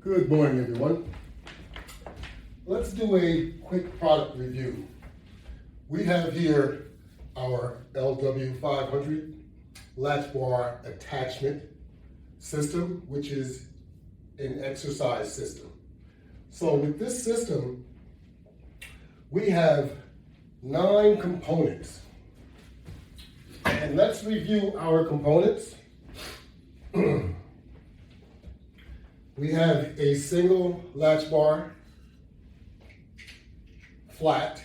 Good morning, everyone. Let's do a quick product review. We have here our LW500 Latchbar attachment system, which is an exercise system. So with this system, we have 9 components. And let's review our components. We have a single latch bar, flat,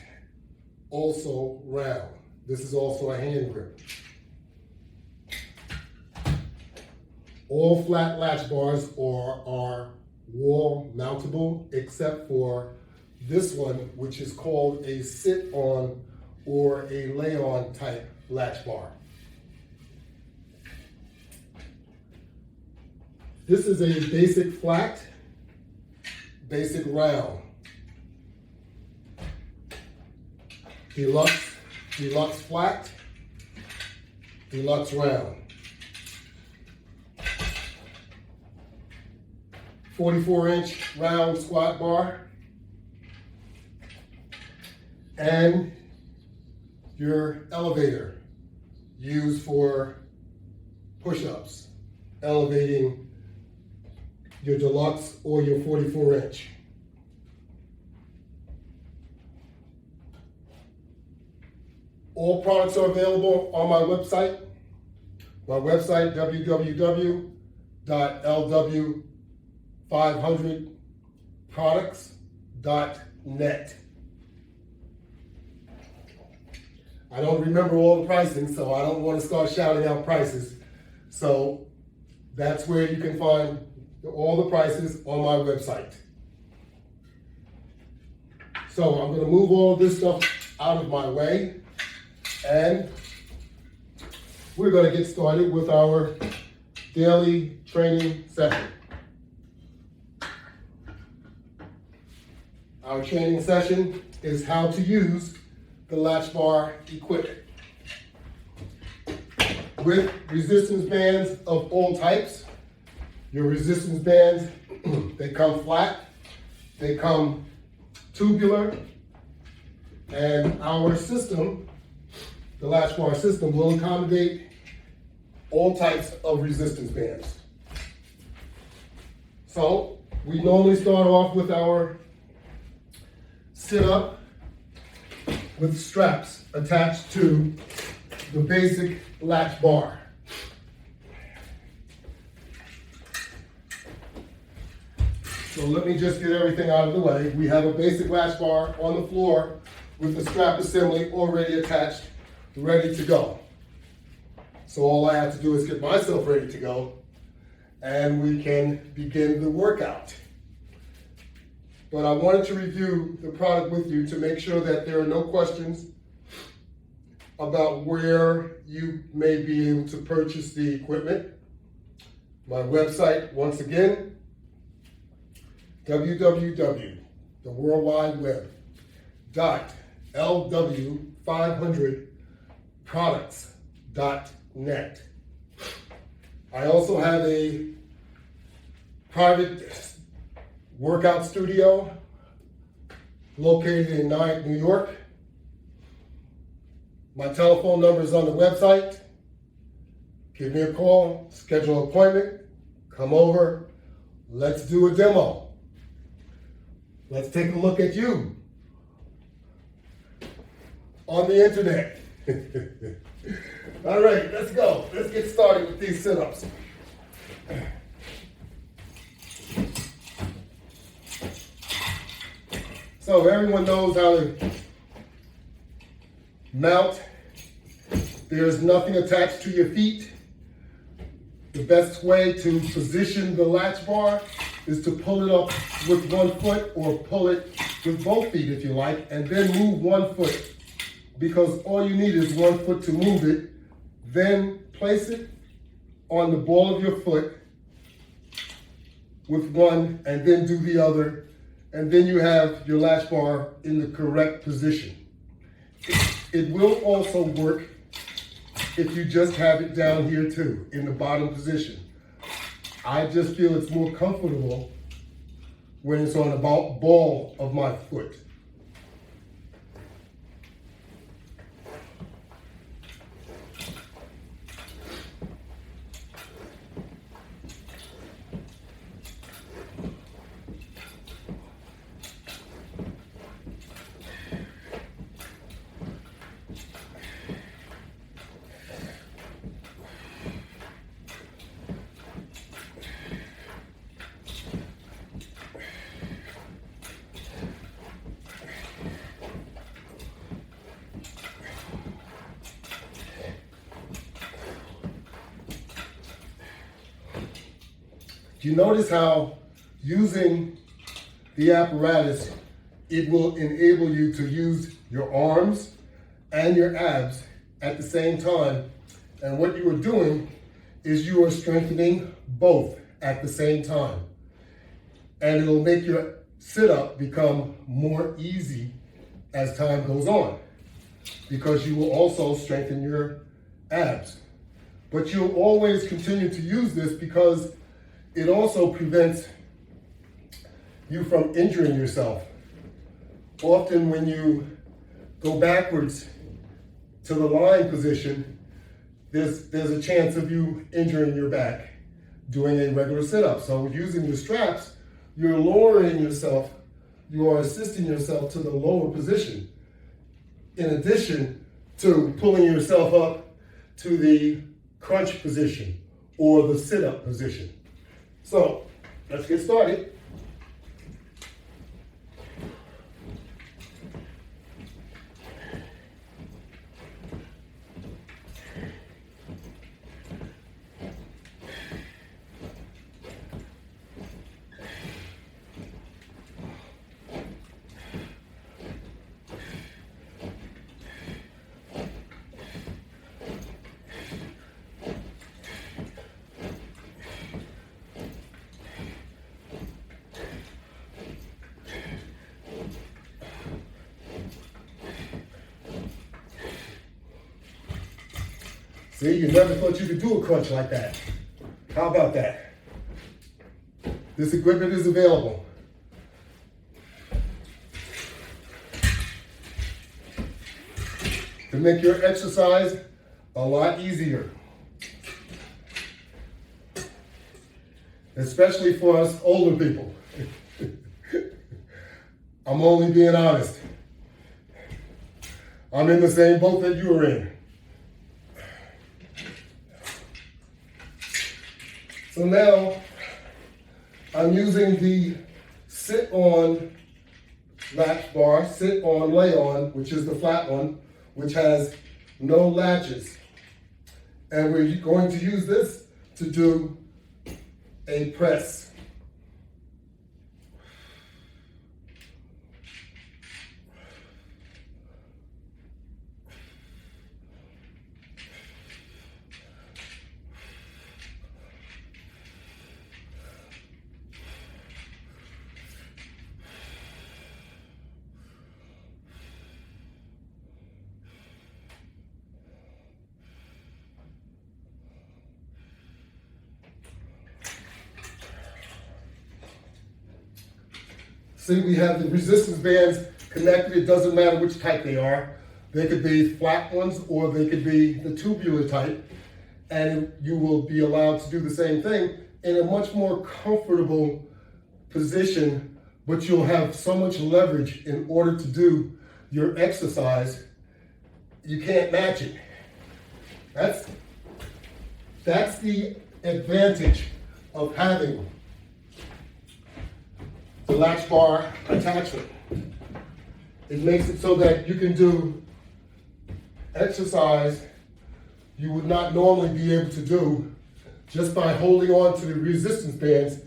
also round. This is also a hand grip. All flat latch bars are wall mountable, except for this one, which is called a sit-on or a lay-on type latch bar. This is a basic flat, basic round, deluxe flat, deluxe round. 44-inch round squat bar, and your elevator used for push-ups, elevating your deluxe or your 44-inch. All products are available on my website. My website, www.lw500products.net. I don't remember all the pricing, so I don't want to start shouting out prices. So that's where you can find all the prices on my website. So I'm going to move all of this stuff out of my way, and we're going to get started with our daily training session. Our training session is how to use the latch bar equipment. With resistance bands of all types. Your resistance bands, they come flat, they come tubular, and our system, the latch bar system, will accommodate all types of resistance bands. So we normally start off with our sit-up with straps attached to the basic latch bar. So let me just get everything out of the way. We have a basic latch bar on the floor with the strap assembly already attached, ready to go. So all I have to do is get myself ready to go, and we can begin the workout. But I wanted to review the product with you to make sure that there are no questions about where you may be able to purchase the equipment. My website, once again, www.lw500products.net. I also have a private workout studio located in Nyack, New York. My telephone number is on the website. Give me a call, schedule an appointment, come over, let's do a demo. Let's take a look at you on the internet. All right, let's go. Let's get started with these sit-ups. So everyone knows how to mount. There's nothing attached to your feet. The best way to position the latch bar is to pull it up with one foot or pull it with both feet if you like, and then move one foot, because all you need is one foot to move it. Then place it on the ball of your foot with one, and then do the other, and then you have your latch bar in the correct position. It will also work if you just have it down here too, in the bottom position. I just feel it's more comfortable when it's on the ball of my foot. Do you notice how using the apparatus, it will enable you to use your arms and your abs at the same time? And what you are doing is you are strengthening both at the same time. And it'll make your sit-up become more easy as time goes on, because you will also strengthen your abs. But you'll always continue to use this because it also prevents you from injuring yourself. Often when you go backwards to the lying position, there's a chance of you injuring your back doing a regular sit-up. So using the straps, you're lowering yourself, you are assisting yourself to the lower position, in addition to pulling yourself up to the crunch position or the sit-up position. So let's get started. See, you never thought you could do a crunch like that. How about that? This equipment is available. To make your exercise a lot easier. Especially for us older people. I'm only being honest. I'm in the same boat that you are in. So now I'm using the sit-on latch bar, sit-on, lay-on, which is the flat one, which has no latches. And we're going to use this to do a press. See, we have the resistance bands connected. It doesn't matter which type they are. They could be flat ones or they could be the tubular type. And you will be allowed to do the same thing in a much more comfortable position, but you'll have so much leverage in order to do your exercise. You can't match it. That's the advantage of having the latch bar attachment. It makes it so that you can do exercise you would not normally be able to do just by holding on to the resistance bands.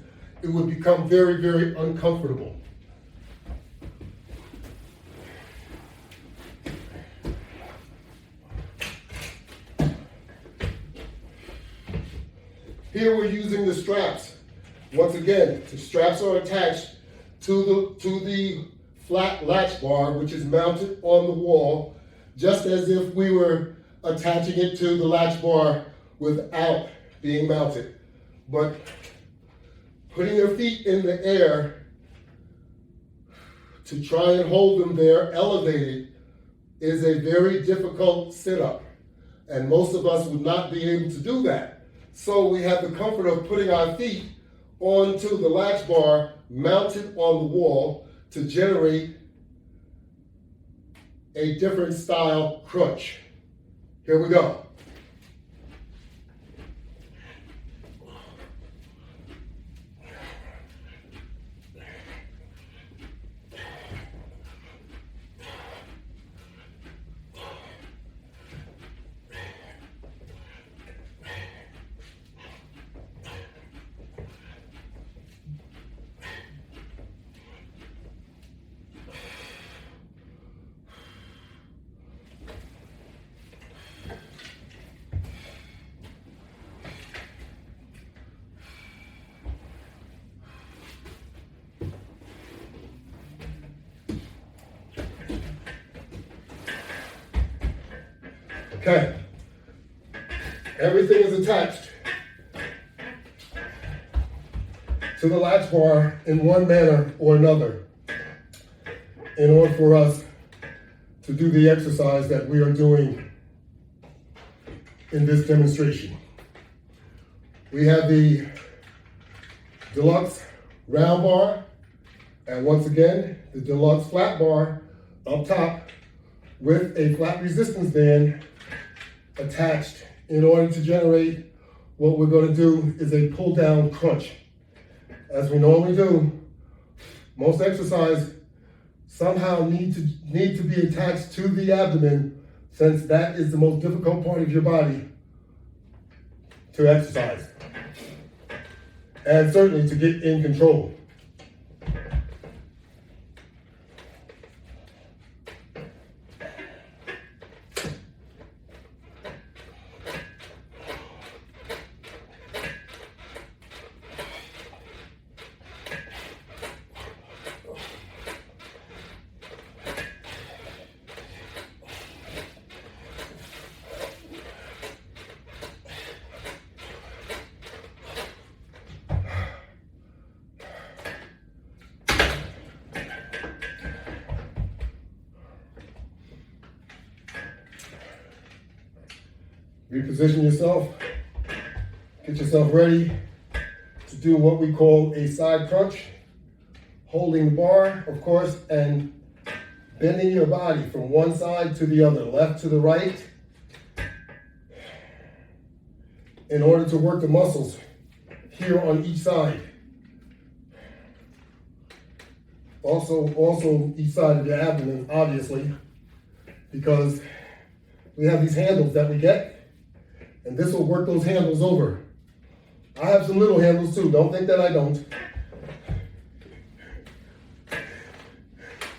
It would become very, very uncomfortable. Here we're using the straps. Once again, the straps are attached to the flat latch bar, which is mounted on the wall, just as if we were attaching it to the latch bar without being mounted. But putting your feet in the air to try and hold them there elevated is a very difficult sit-up. And most of us would not be able to do that. So we have the comfort of putting our feet onto the latch bar mounted on the wall to generate a different style crunch. Here we go. Okay, everything is attached to the latch bar in one manner or another in order for us to do the exercise that we are doing in this demonstration. We have the deluxe round bar, and once again, the deluxe flat bar up top with a flat resistance band attached in order to generate what we're going to do is a pull down crunch. As we normally do, most exercise somehow need to be attached to the abdomen, since that is the most difficult part of your body to exercise and certainly to get in control. Reposition yourself, get yourself ready to do what we call a side crunch, holding the bar, of course, and bending your body from one side to the other, left to the right, in order to work the muscles here on each side. Also each side of your abdomen, obviously, because we have these handles that we get, and this will work those handles over. I have some little handles too, don't think that I don't.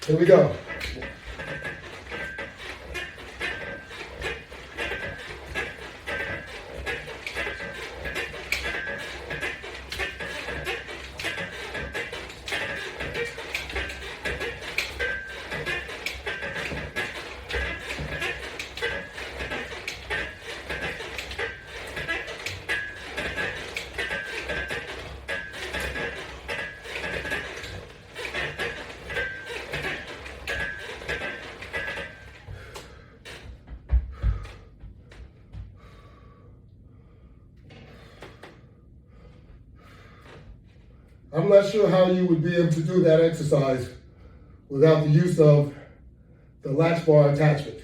Here we go. I'm not sure how you would be able to do that exercise without the use of the latch bar attachment.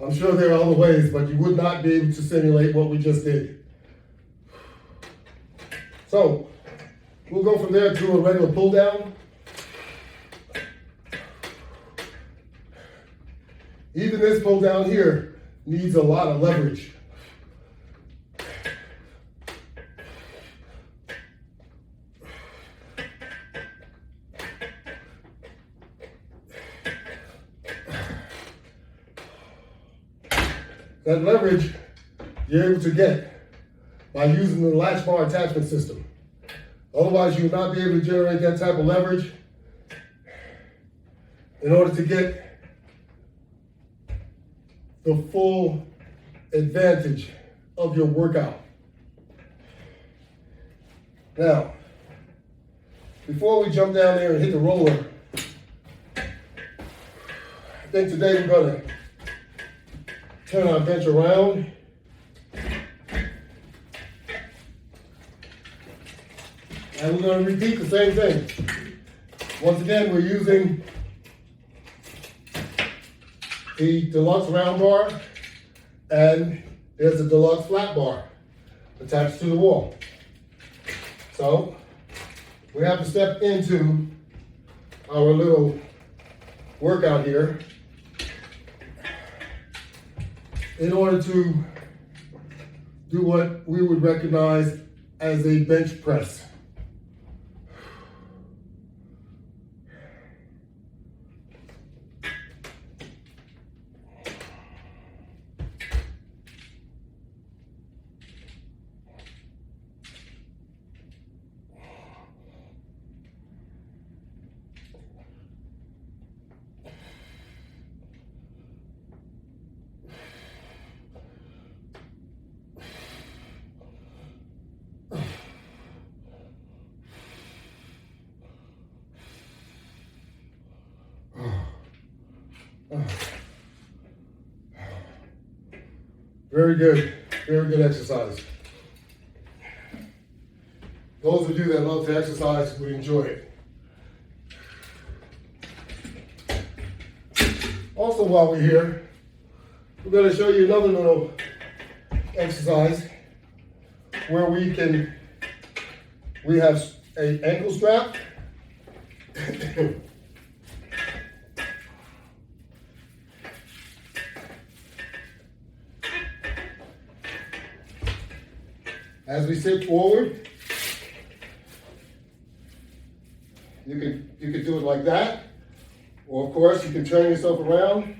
I'm sure there are other ways, but you would not be able to simulate what we just did. So we'll go from there to a regular pull down. Even this pull down here needs a lot of leverage. That leverage you're able to get by using the latch bar attachment system. Otherwise, you will not be able to generate that type of leverage in order to get the full advantage of your workout. Now, before we jump down there and hit the roller, I think today we're gonna turn our bench around. And we're gonna repeat the same thing. Once again, we're using the deluxe round bar, and there's a deluxe flat bar attached to the wall. So we have to step into our little workout here in order to do what we would recognize as a bench press. Very good exercise. Those of you that love to exercise would enjoy it. Also, while we're here, we're going to show you another little exercise where we have an ankle strap. As we sit forward, you can do it like that, or of course you can turn yourself around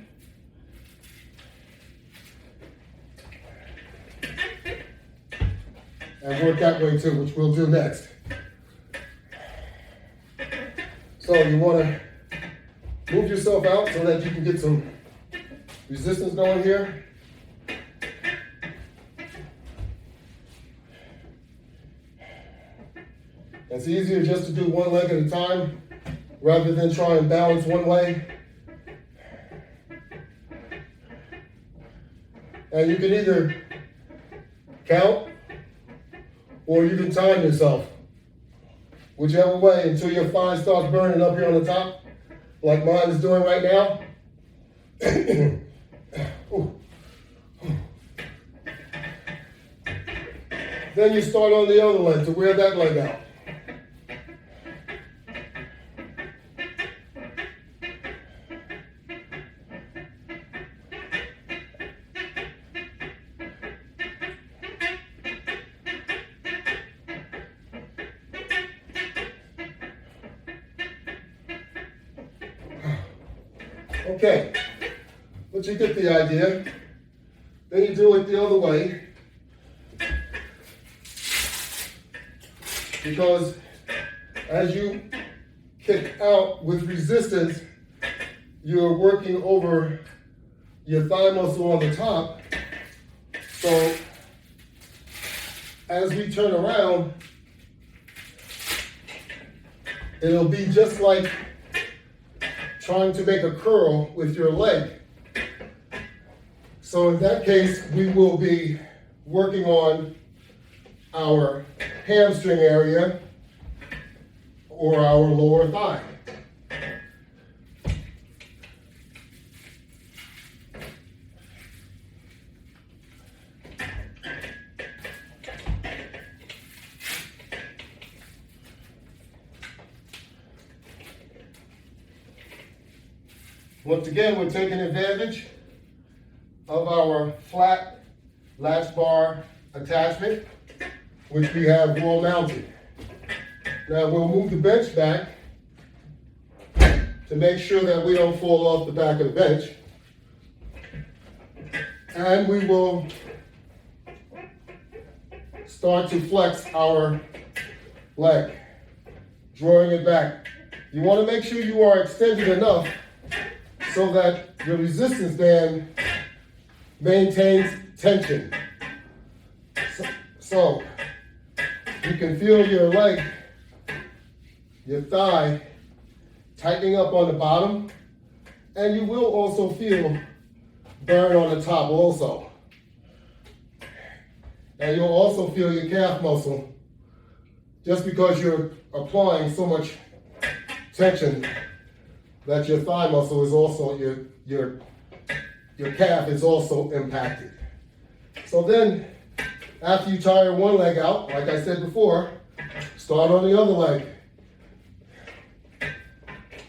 and work that way too, which we'll do next. So you want to move yourself out so that you can get some resistance going here. It's easier just to do one leg at a time rather than try and balance one way. And you can either count or you can time yourself. Whichever way until your thigh starts burning up here on the top, like mine is doing right now. Then you start on the other leg to wear that leg out. Okay, but you get the idea. Then you do it the other way. Because as you kick out with resistance, you're working over your thigh muscle on the top. So as we turn around, it'll be just like trying to make a curl with your leg. So in that case, we will be working on our hamstring area or our lower thigh. Once again, we're taking advantage of our flat latch bar attachment, which we have wall mounted. Now we'll move the bench back to make sure that we don't fall off the back of the bench. And we will start to flex our leg, drawing it back. You want to make sure you are extended enough so that your resistance band maintains tension. So you can feel your your thigh tightening up on the bottom, and you will also feel burn on the top also. And you'll also feel your calf muscle just because you're applying so much tension that your thigh muscle is also, your calf is also impacted. So then, after you tire one leg out, like I said before, start on the other leg.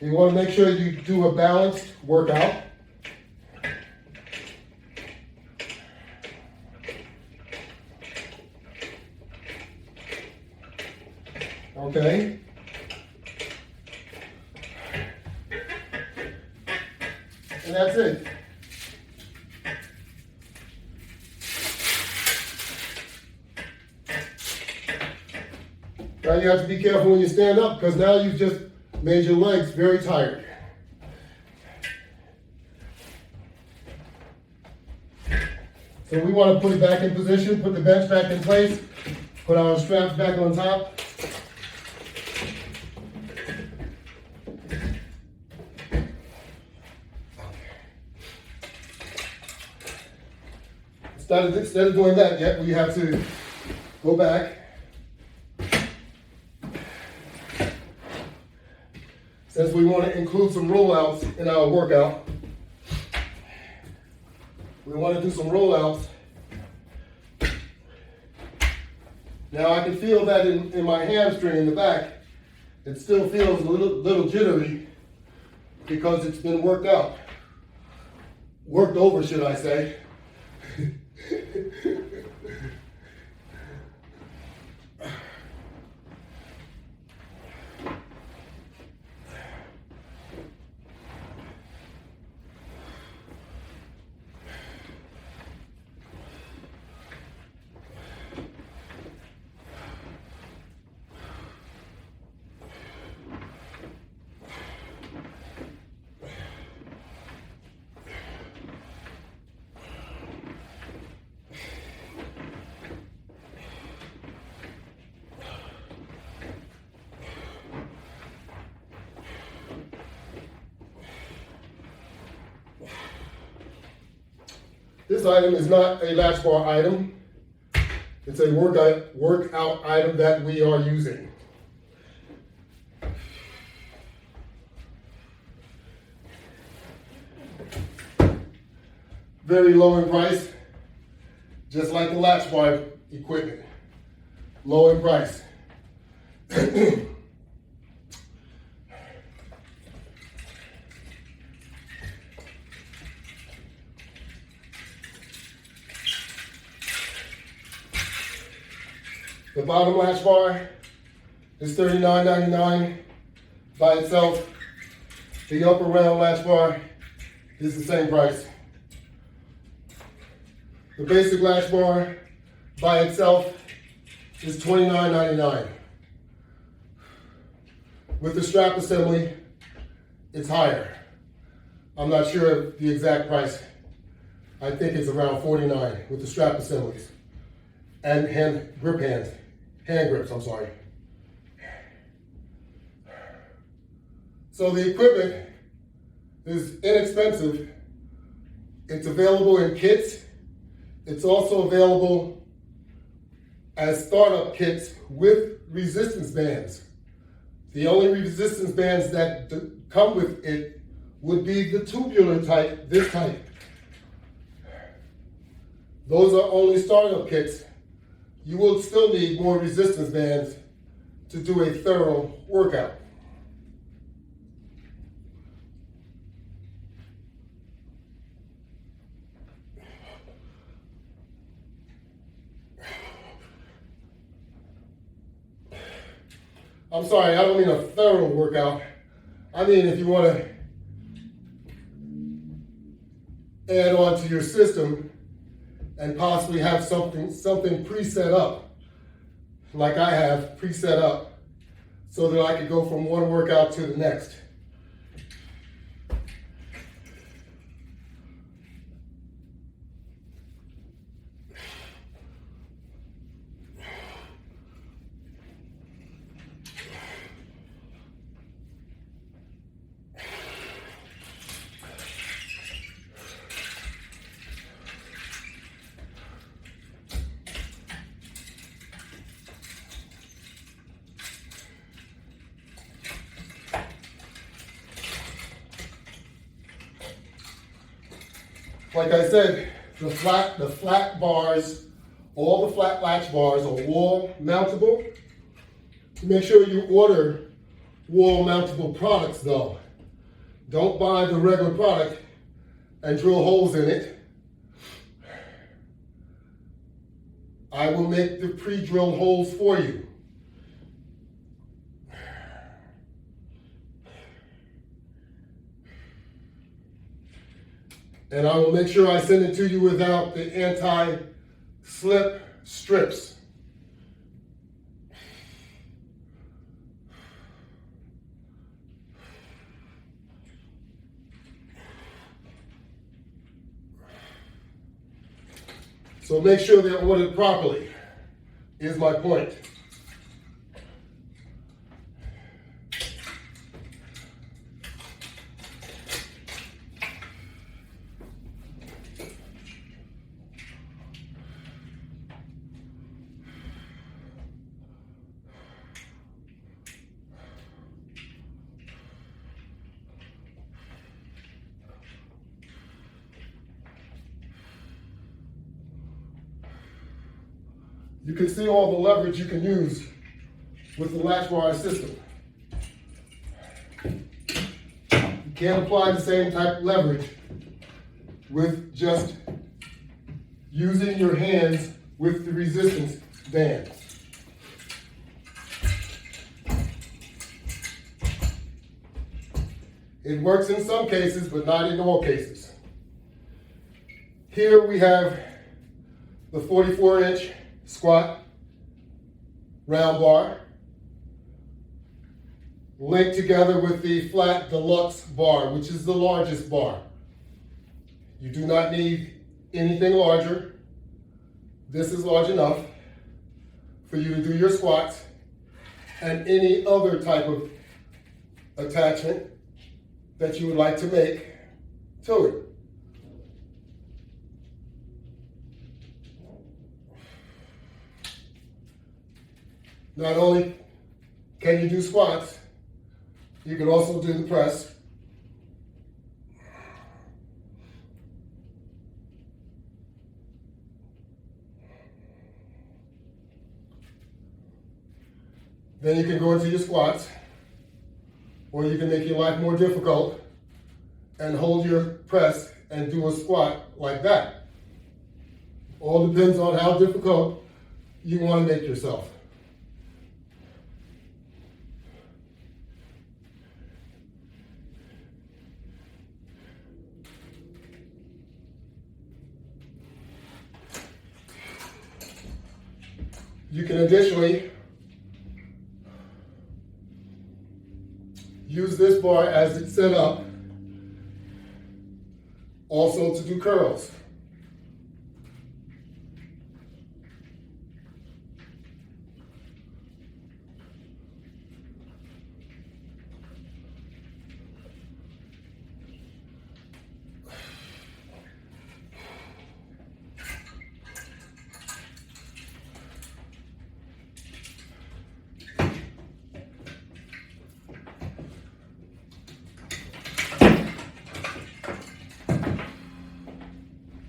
You want to make sure you do a balanced workout. Okay. And that's it. Now you have to be careful when you stand up because now you've just made your legs very tired. So we want to put it back in position, put the bench back in place, put our straps back on top. Instead of doing that yet, we have to go back. Since we want to include some rollouts in our workout, we want to do some rollouts. Now I can feel that in my hamstring in the back. It still feels a little jittery because it's been worked out. Worked over, should I say. This item is not a Latchbar item. It's a workout item that we are using. Very low in price, just like the Latchbar equipment. Low in price. The bottom Latchbar is $39.99 by itself. The upper round Latchbar is the same price. The basic Latchbar by itself is $29.99. With the strap assembly, it's higher. I'm not sure of the exact price. I think it's around $49 with the strap assemblies and hand grips, I'm sorry. So the equipment is inexpensive. It's available in kits. It's also available as startup kits with resistance bands. The only resistance bands that come with it would be the tubular type, this type. Those are only startup kits. You will still need more resistance bands to do a thorough workout. I'm sorry, I don't mean a thorough workout. I mean if you want to add on to your system and possibly have something pre-set up, like I have pre-set up, so that I could go from one workout to the next. Like I said, the flat bars, all the flat latch bars are wall mountable. Make sure you order wall mountable products though. Don't buy the regular product and drill holes in it. I will make the pre-drilled holes for you. And I will make sure I send it to you without the anti-slip strips. So make sure they're ordered properly, is my point. You can see all the leverage you can use with the Latchbar system. You can't apply the same type of leverage with just using your hands with the resistance band. It works in some cases, but not in all cases. Here we have the 44-inch squat round bar linked together with the flat deluxe bar, which is the largest bar. You do not need anything larger. This is large enough for you to do your squats and any other type of attachment that you would like to make to it. Not only can you do squats, you can also do the press. Then you can go into your squats, or you can make your life more difficult and hold your press and do a squat like that. All depends on how difficult you want to make yourself. You can additionally use this bar as it's set up also to do curls.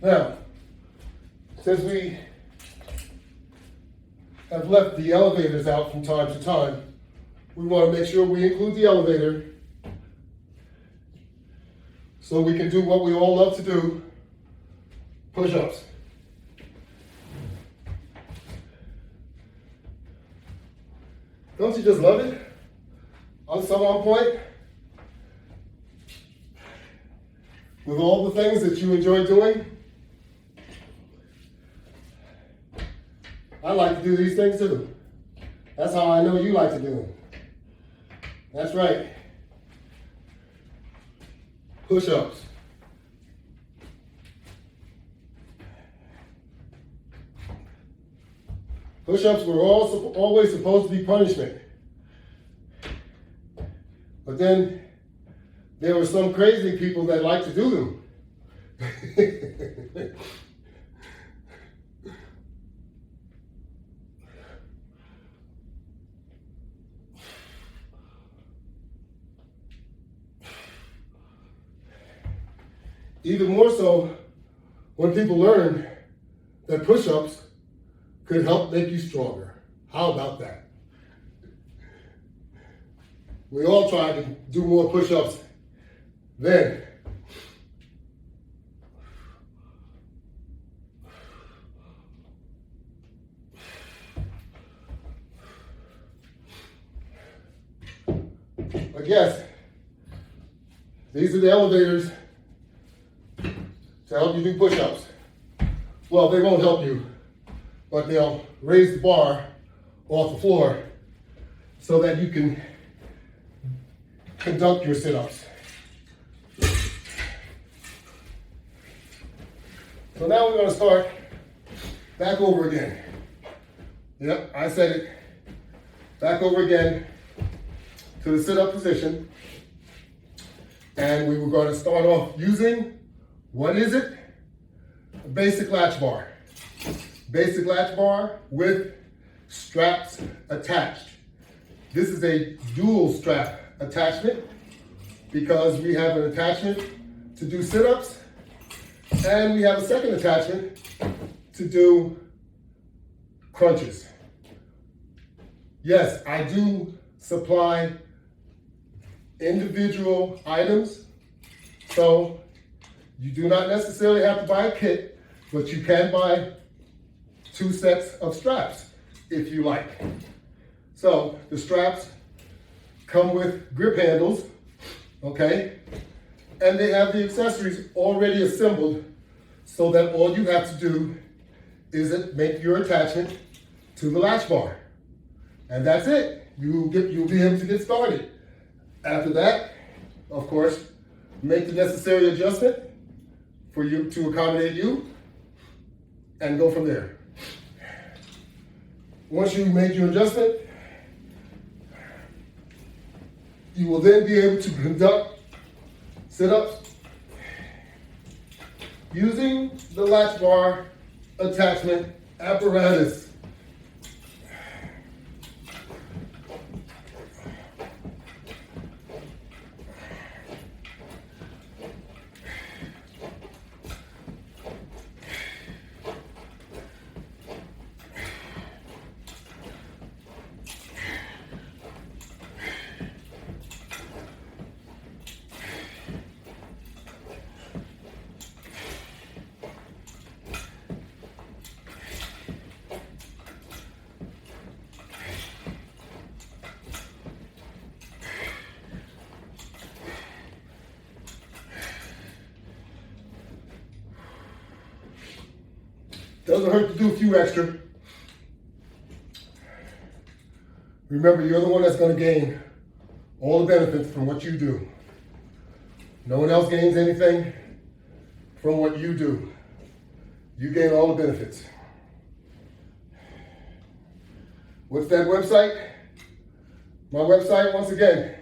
Now, since we have left the elevators out from time to time, we want to make sure we include the elevator so we can do what we all love to do, push-ups. Don't you just love it? I'm so on point. With all the things that you enjoy doing, I like to do these things too. That's how I know you like to do them. That's right. Push-ups. Push-ups were always supposed to be punishment. But then there were some crazy people that like to do them. Even more so when people learned that push-ups could help make you stronger. How about that? We all tried to do more push-ups then. But yes, these are the elevators to help you do push-ups. Well, they won't help you, but they'll raise the bar off the floor so that you can conduct your sit-ups. So now we're going to start back over again. Yep, I said it. Back over again to the sit-up position. And we were going to start off using, what is it? A basic latch bar. Basic latch bar with straps attached. This is a dual strap attachment because we have an attachment to do sit-ups and we have a second attachment to do crunches. Yes, I do supply individual items, so you do not necessarily have to buy a kit, but you can buy 2 sets of straps if you like. So the straps come with grip handles, okay? And they have the accessories already assembled so that all you have to do is make your attachment to the latch bar. And that's it. You'll be able to get started. After that, of course, make the necessary adjustment for you to accommodate you and go from there. Once you make your adjustment, you will then be able to conduct sit-ups using the latch bar attachment apparatus. Doesn't hurt to do a few extra. Remember, you're the one that's going to gain all the benefits from what you do. No one else gains anything from what you do. You gain all the benefits. What's that website? My website, once again,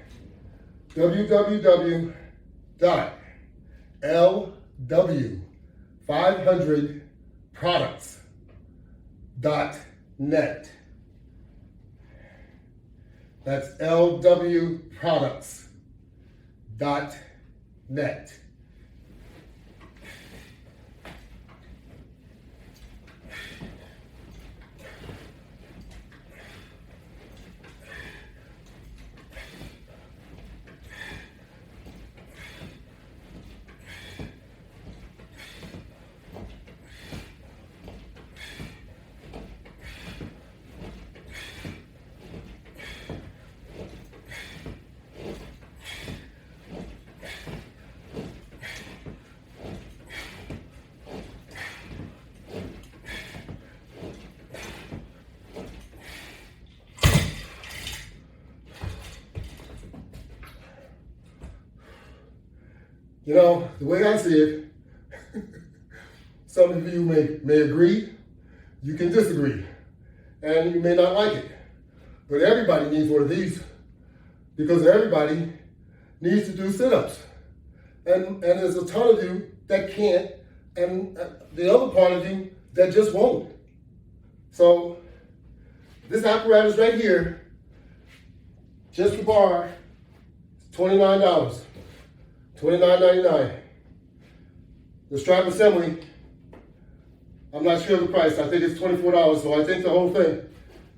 www.lw500products.net. That's lwproducts.net. You know, the way I see it, some of you may agree, you can disagree, and you may not like it. But everybody needs one of these because everybody needs to do sit-ups. And there's a ton of you that can't, and the other part of you that just won't. So this apparatus right here, just the bar, $29, $29.99. The strap assembly I'm not sure of the price. I think it's $24. So I think the whole thing,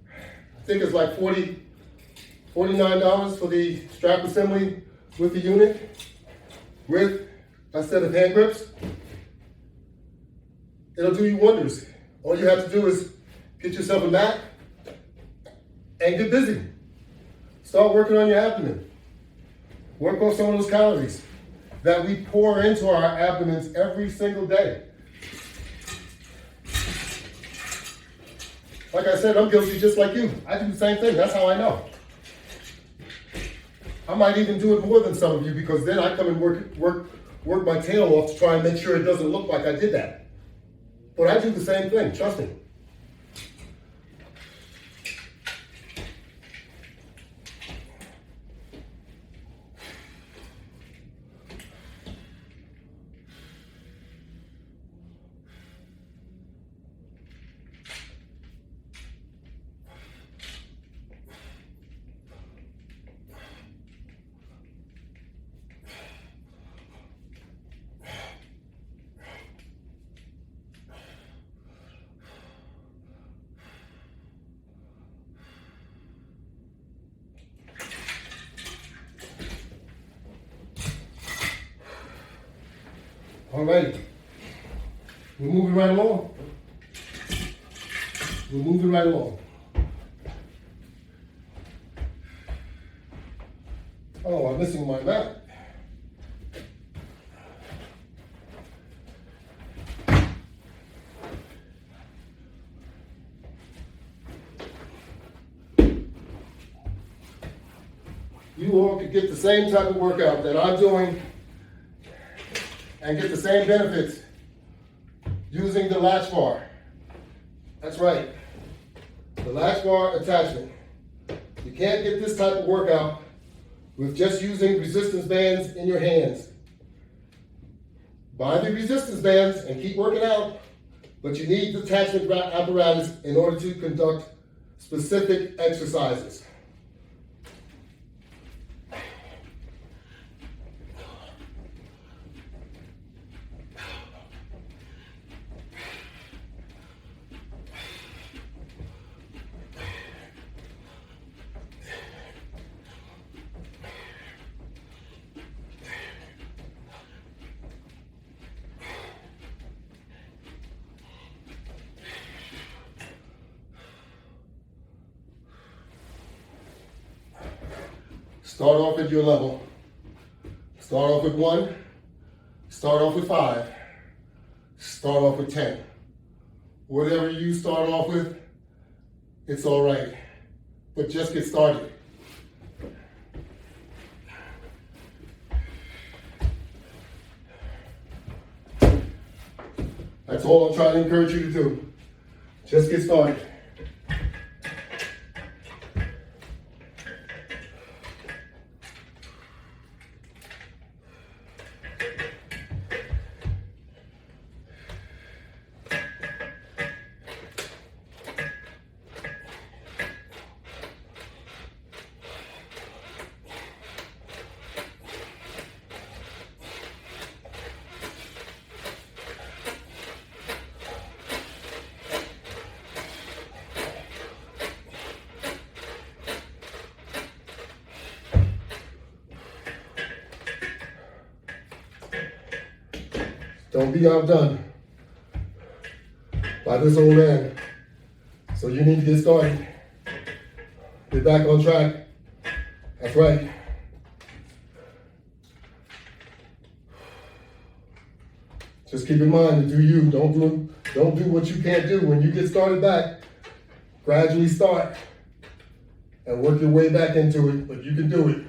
I think it's like $49 for the strap assembly with the unit, with a set of hand grips. It'll do you wonders. All you have to do is get yourself a mat and get busy. Start working on your abdomen. Work off some of those calories that we pour into our abdomens every single day. Like I said, I'm guilty just like you. I do the same thing. That's how I know. I might even do it more than some of you because then I come and work my tail off to try and make sure it doesn't look like I did that. But I do the same thing, trust me. All right, we're moving right along. We're moving right along. Oh, I'm missing my mat. You all could get the same type of workout that I'm doing and get the same benefits using the Latchbar. That's right, the Latchbar attachment. You can't get this type of workout with just using resistance bands in your hands. Buy the resistance bands and keep working out, but you need the attachment apparatus in order to conduct specific exercises. Start off at your level. Start off with 1, start off with 5, start off with 10. Whatever you start off with, it's all right, but just get started. That's all I'm trying to encourage you to do. Just get started. Don't be outdone by this old man. So you need to get started. Get back on track. That's right. Just keep in mind to do you. Don't do what you can't do. When you get started back, gradually start and work your way back into it, but you can do it.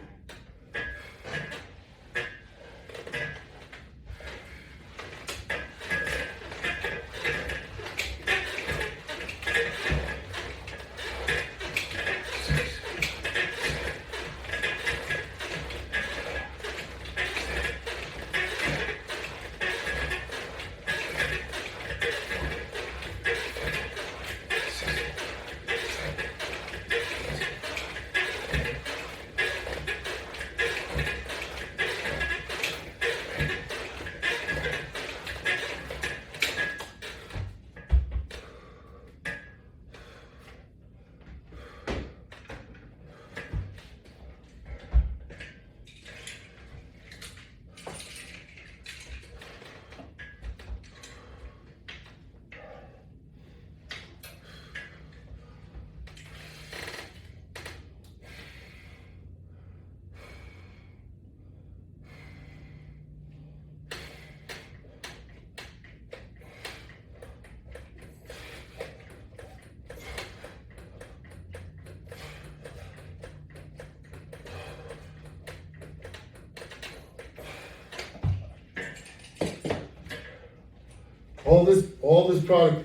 All this product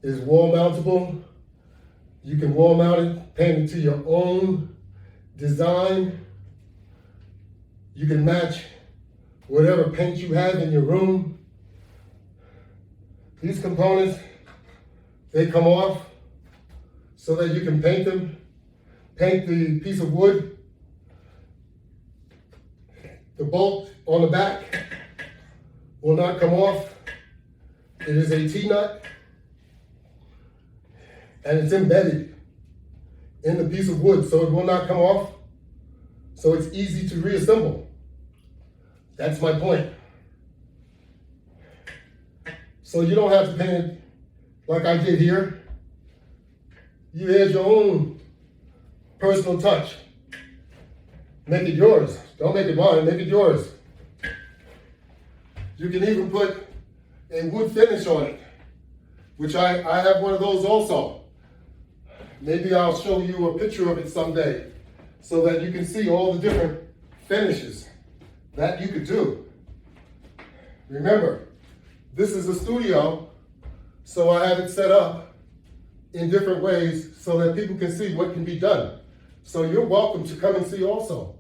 is wall mountable. You can wall mount it, paint it to your own design. You can match whatever paint you have in your room. These components, they come off so that you can paint them. Paint the piece of wood. The bolt on the back will not come off. It is a T-nut, and it's embedded in the piece of wood, so it will not come off. So it's easy to reassemble. That's my point. So you don't have to paint it like I did here. You add your own personal touch. Make it yours. Don't make it mine, make it yours. You can even put a wood finish on it, which I have one of those also. Maybe I'll show you a picture of it someday so that you can see all the different finishes that you could do. Remember, this is a studio, so I have it set up in different ways so that people can see what can be done. So you're welcome to come and see also.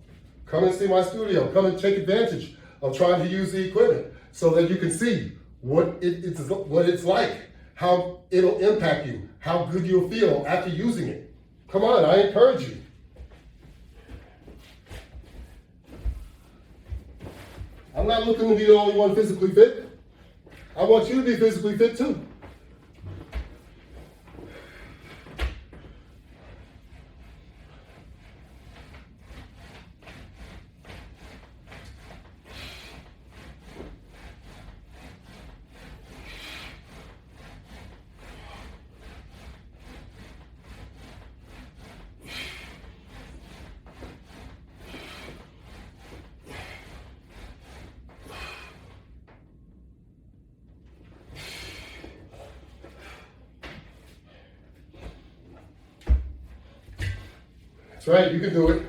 Come and see my studio. Come and take advantage of trying to use the equipment so that you can see what it's like, how it'll impact you, how good you'll feel after using it. Come on, I encourage you. I'm not looking to be the only one physically fit. I want you to be physically fit too. That's right, you can do it.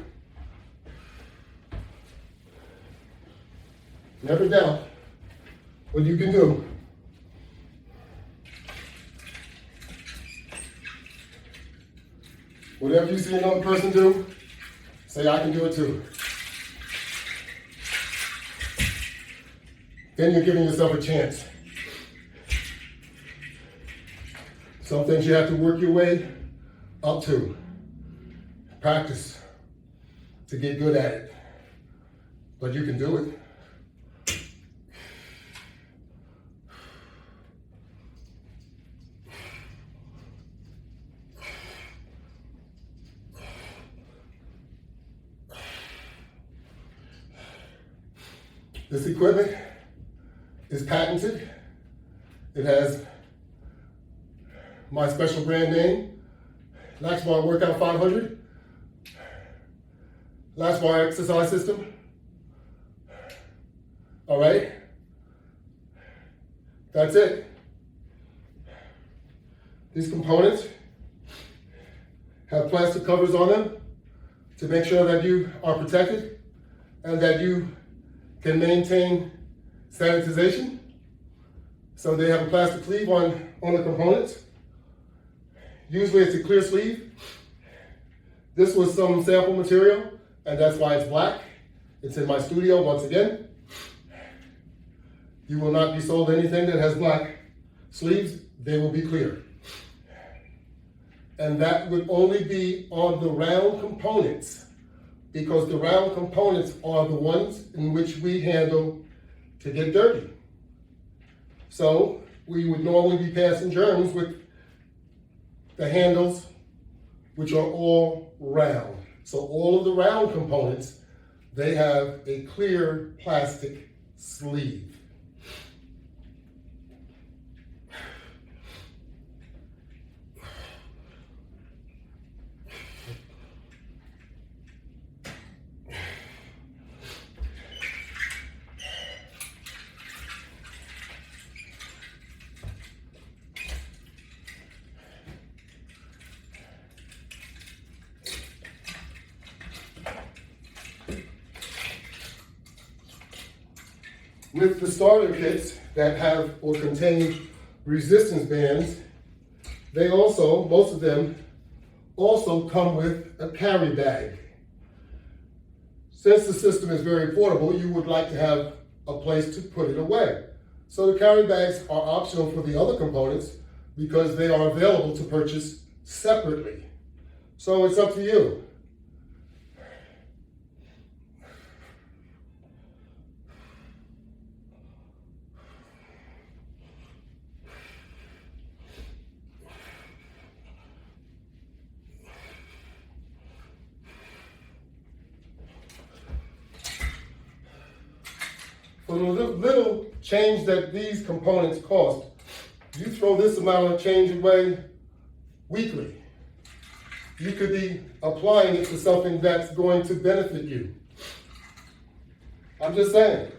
Never doubt what you can do. Whatever you see another person do, say, I can do it too. Then you're giving yourself a chance. Some things you have to work your way up to. Practice to get good at it, but you can do it. This equipment is patented. It has my special brand name, Latchbar Workout 500. Latchbar exercise system. All right. That's it. These components have plastic covers on them to make sure that you are protected and that you can maintain sanitization. So they have a plastic sleeve on the components. Usually it's a clear sleeve. This was some sample material, and that's why it's black. It's in my studio once again. You will not be sold anything that has black sleeves. They will be clear. And that would only be on the round components, because the round components are the ones in which we handle to get dirty. So we would normally be passing germs with the handles, which are all round. So all of the round components, they have a clear plastic sleeve. With the starter kits that have or contain resistance bands, they also, most of them, also come with a carry bag. Since the system is very portable, you would like to have a place to put it away. So the carry bags are optional for the other components because they are available to purchase separately. So it's up to you. For the little change that these components cost, you throw this amount of change away weekly. You could be applying it to something that's going to benefit you. I'm just saying.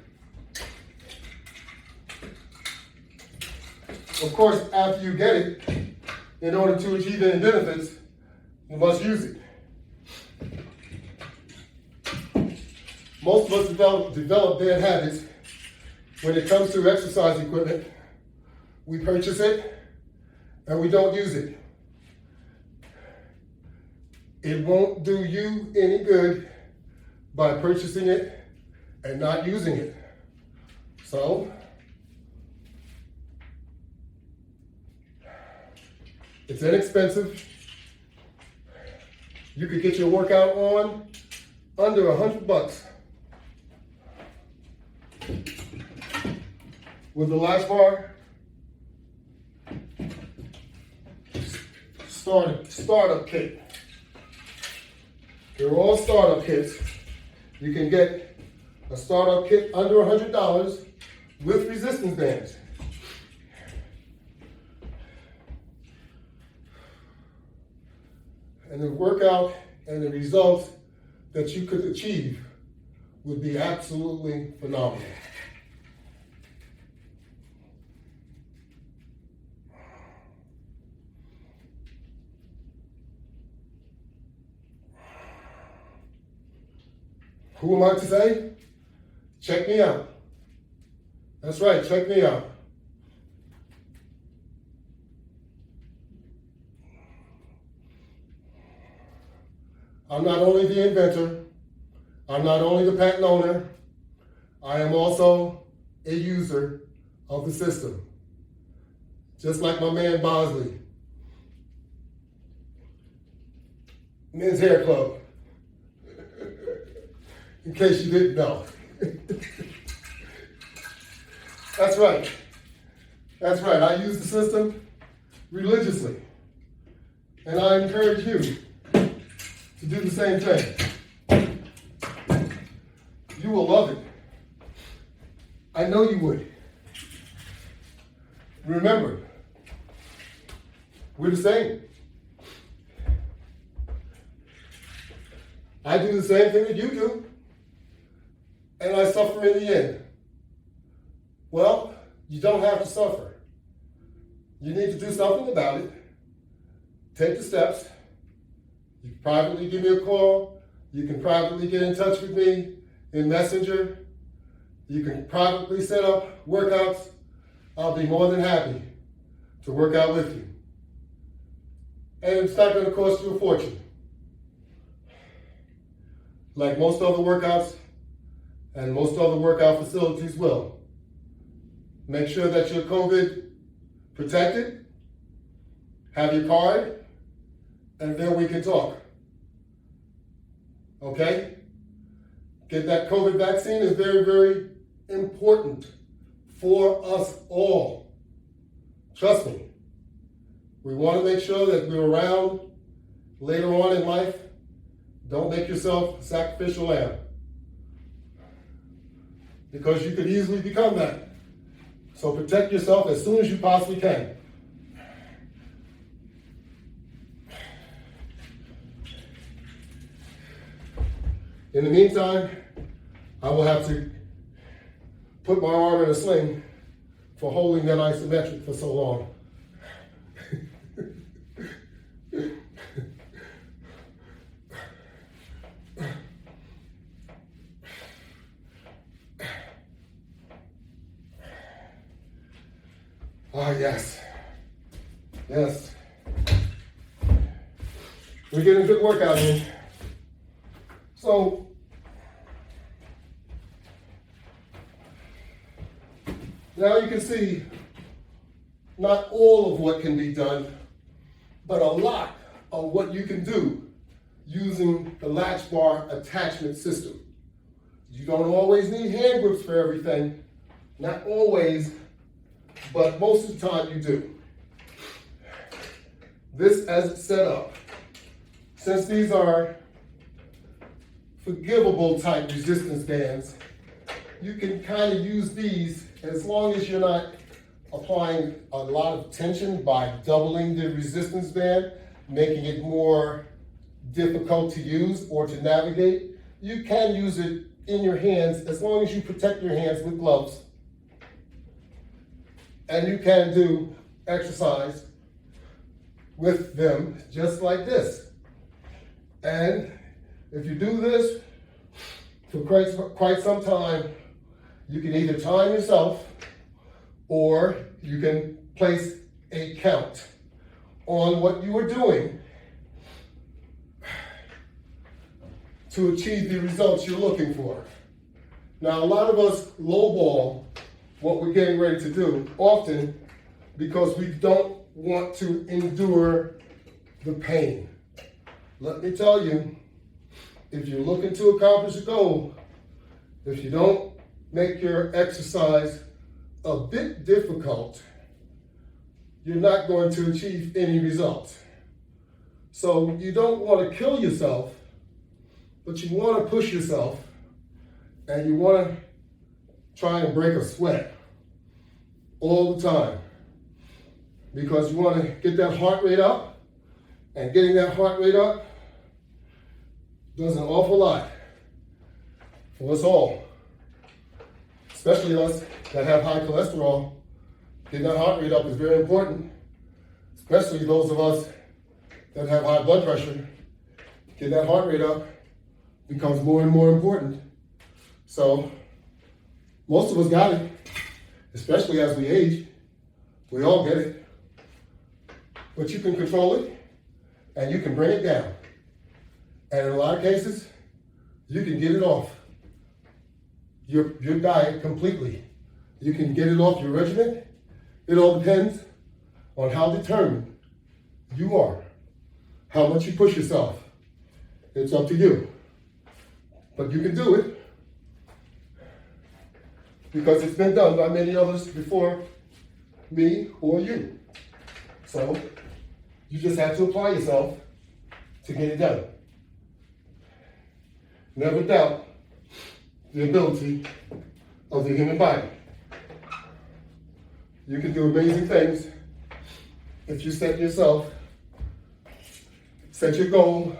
Of course, after you get it, in order to achieve any benefits, you must use it. Most of us develop bad habits when it comes to exercise equipment. We purchase it and we don't use it. It won't do you any good by purchasing it and not using it. So, it's inexpensive. You could get your workout on under $100. With the Latchbar startup kit. They're all startup kits. You can get a startup kit under $100 with resistance bands. And the workout and the results that you could achieve would be absolutely phenomenal. Who am I to say? Check me out. That's right, check me out. I'm not only the inventor, I'm not only the patent owner, I am also a user of the system. Just like my man Bosley. Men's Hair Club. In case you didn't know. That's right. That's right. I use the system religiously. And I encourage you to do the same thing. You will love it. I know you would. Remember, we're the same. I do the same thing that you do. And I suffer in the end. Well, you don't have to suffer. You need to do something about it. Take the steps. You can privately give me a call. You can privately get in touch with me in Messenger. You can privately set up workouts. I'll be more than happy to work out with you. And it's not going to cost you a fortune. Like most other workouts, and most other workout facilities will. Make sure that you're COVID protected, have your card, and then we can talk. Okay? Get that COVID vaccine is very, very important for us all. Trust me. We want to make sure that we're around later on in life. Don't make yourself a sacrificial lamb, because you could easily become that. So protect yourself as soon as you possibly can. In the meantime, I will have to put my arm in a sling for holding that isometric for so long. Ah, yes. Yes. We're getting a good workout in. So, now you can see not all of what can be done, but a lot of what you can do using the Latchbar attachment system. You don't always need hand grips for everything. Not always, but most of the time you do. This as it's set up, since these are forgivable type resistance bands, you can kind of use these as long as you're not applying a lot of tension by doubling the resistance band, making it more difficult to use or to navigate. You can use it in your hands as long as you protect your hands with gloves. And you can do exercise with them just like this. And if you do this for quite some time, you can either time yourself or you can place a count on what you are doing to achieve the results you're looking for. Now, a lot of us lowball what we're getting ready to do, often because we don't want to endure the pain. Let me tell you, if you're looking to accomplish a goal, if you don't make your exercise a bit difficult, you're not going to achieve any results. So you don't want to kill yourself, but you want to push yourself, and you want to try and break a sweat all the time, because you want to get that heart rate up, and getting that heart rate up does an awful lot for us all, especially us that have high cholesterol. Getting that heart rate up is very important, especially those of us that have high blood pressure. Getting that heart rate up becomes more and more important. So most of us got it, especially as we age. We all get it. But you can control it and you can bring it down. And in a lot of cases, you can get it off your diet completely. You can get it off your regimen. It all depends on how determined you are, how much you push yourself. It's up to you. But you can do it because it's been done by many others before me or you. So you just have to apply yourself to get it done. Never doubt the ability of the human body. You can do amazing things if you set your goal,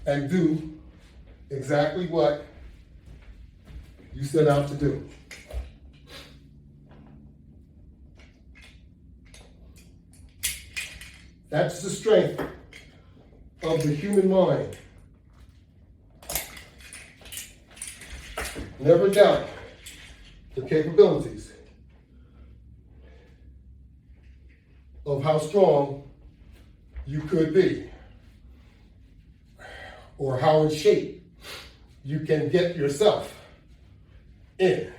and do exactly what you set out to do. That's the strength of the human mind. Never doubt the capabilities of how strong you could be, or how in shape you can get yourself in.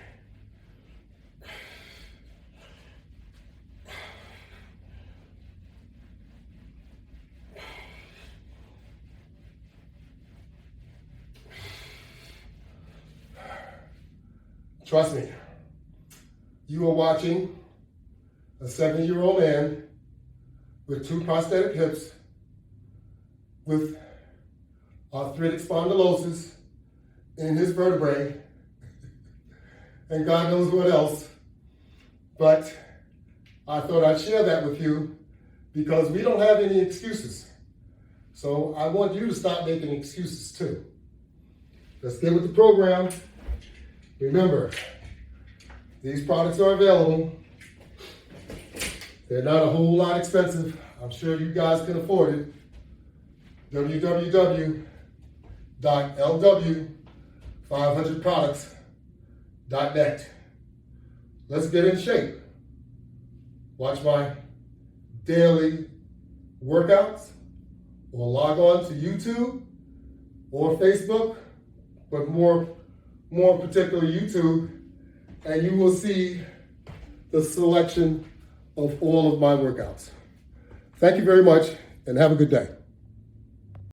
Trust me, you are watching a 70-year-old man with 2 prosthetic hips, with arthritic spondylosis in his vertebrae, and God knows what else. But I thought I'd share that with you because we don't have any excuses. So I want you to stop making excuses too. Let's get with the program. Remember, these products are available. They're not a whole lot expensive. I'm sure you guys can afford it. www.lw500products.net. Let's get in shape. watch my daily workouts, or log on to YouTube or Facebook, but more particularly YouTube, and you will see the selection of all of my workouts. Thank you very much, and have a good day.